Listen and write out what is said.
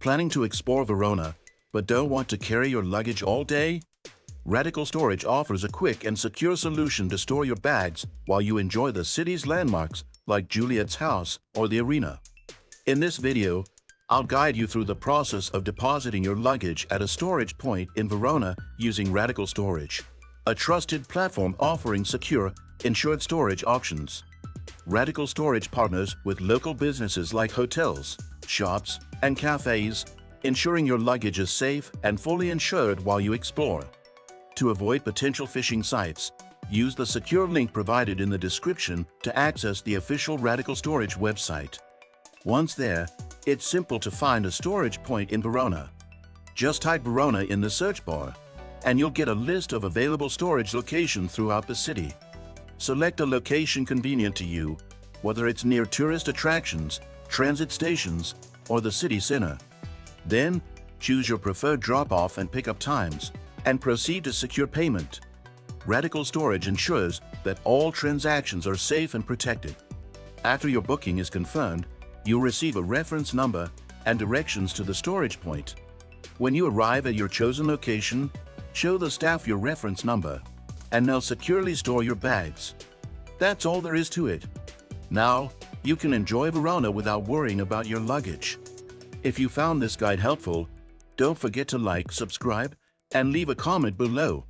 Planning to explore Verona, but don't want to carry your luggage all day? Radical Storage offers a quick and secure solution to store your bags while you enjoy the city's landmarks like Juliet's House or the Arena. In this video, I'll guide you through the process of depositing your luggage at a storage point in Verona using Radical Storage, a trusted platform offering secure, insured storage options. Radical Storage partners with local businesses like hotels, shops, and cafes, ensuring your luggage is safe and fully insured while you explore. To avoid potential phishing sites, use the secure link provided in the description to access the official Radical Storage website. Once there, it's simple to find a storage point in Verona. Just type Verona in the search bar, and you'll get a list of available storage locations throughout the city. Select a location convenient to you, whether it's near tourist attractions, transit stations, or the city center. Then, choose your preferred drop-off and pickup times, and proceed to secure payment. Radical Storage ensures that all transactions are safe and protected. After your booking is confirmed, you'll receive a reference number and directions to the storage point. When you arrive at your chosen location, show the staff your reference number, and they'll securely store your bags. That's all there is to it. Now, you can enjoy Verona without worrying about your luggage. If you found this guide helpful, don't forget to like, subscribe, and leave a comment below.